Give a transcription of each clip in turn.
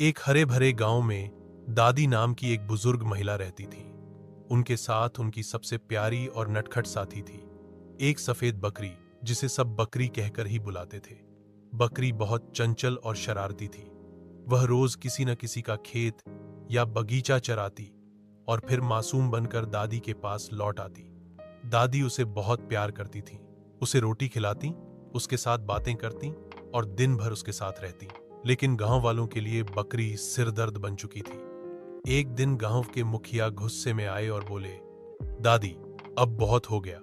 एक हरे भरे गांव में दादी नाम की एक बुजुर्ग महिला रहती थी। उनके साथ उनकी सबसे प्यारी और नटखट साथी थी, एक सफेद बकरी, जिसे सब बकरी कहकर ही बुलाते थे। बकरी बहुत चंचल और शरारती थी। वह रोज किसी न किसी का खेत या बगीचा चराती और फिर मासूम बनकर दादी के पास लौट आती। दादी उसे बहुत प्यार करती थी, उसे रोटी खिलाती, उसके साथ बातें करती और दिन भर उसके साथ रहती। लेकिन गांव वालों के लिए बकरी सिरदर्द बन चुकी थी। एक दिन गांव के मुखिया गुस्से में आए और बोले, दादी, अब बहुत हो गया।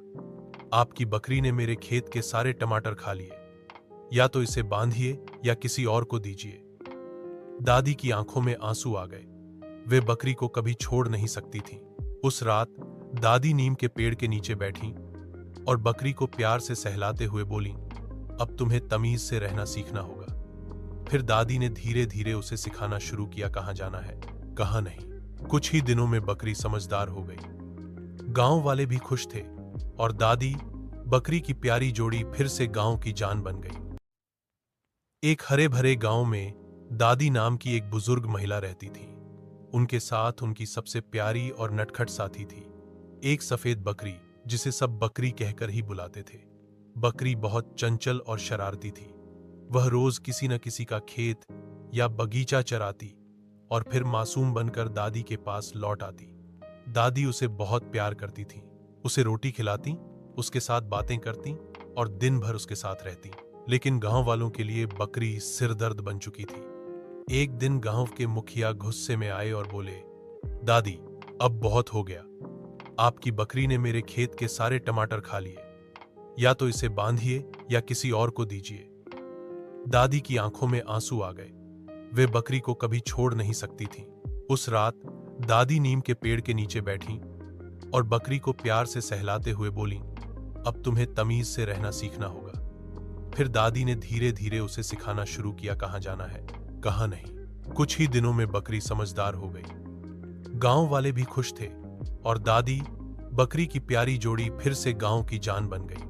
आपकी बकरी ने मेरे खेत के सारे टमाटर खा लिए। या तो इसे बांधिए या किसी और को दीजिए। दादी की आंखों में आंसू आ गए। वे बकरी को कभी छोड़ नहीं सकती थीं। उस रात दादी नीम के पेड़ के नीचे बैठी और बकरी को प्यार से सहलाते हुए बोली, अब तुम्हें तमीज से रहना सीखना होगा। फिर दादी ने धीरे धीरे उसे सिखाना शुरू किया, कहाँ जाना है, कहाँ नहीं। कुछ ही दिनों में बकरी समझदार हो गई। गांव वाले भी खुश थे और दादी बकरी की प्यारी जोड़ी फिर से गांव की जान बन गई। एक हरे भरे गांव में दादी नाम की एक बुजुर्ग महिला रहती थी। उनके साथ उनकी सबसे प्यारी और नटखट साथी थी, एक सफेद बकरी, जिसे सब बकरी कहकर ही बुलाते थे। बकरी बहुत चंचल और शरारती थी। वह रोज किसी न किसी का खेत या बगीचा चराती और फिर मासूम बनकर दादी के पास लौट आती। दादी उसे बहुत प्यार करती थी, उसे रोटी खिलाती, उसके साथ बातें करती और दिन भर उसके साथ रहती। लेकिन गांव वालों के लिए बकरी सिरदर्द बन चुकी थी। एक दिन गांव के मुखिया गुस्से में आए और बोले, दादी, अब बहुत हो गया। आपकी बकरी ने मेरे खेत के सारे टमाटर खा लिए। या तो इसे बांधिए या किसी और को दीजिए। दादी की आंखों में आंसू आ गए। वे बकरी को कभी छोड़ नहीं सकती थीं। उस रात दादी नीम के पेड़ के नीचे बैठी और बकरी को प्यार से सहलाते हुए बोली, अब तुम्हें तमीज से रहना सीखना होगा। फिर दादी ने धीरे धीरे उसे सिखाना शुरू किया, कहाँ जाना है, कहाँ नहीं। कुछ ही दिनों में बकरी समझदार हो गई। गांव वाले भी खुश थे और दादी बकरी की प्यारी जोड़ी फिर से गांव की जान बन गई।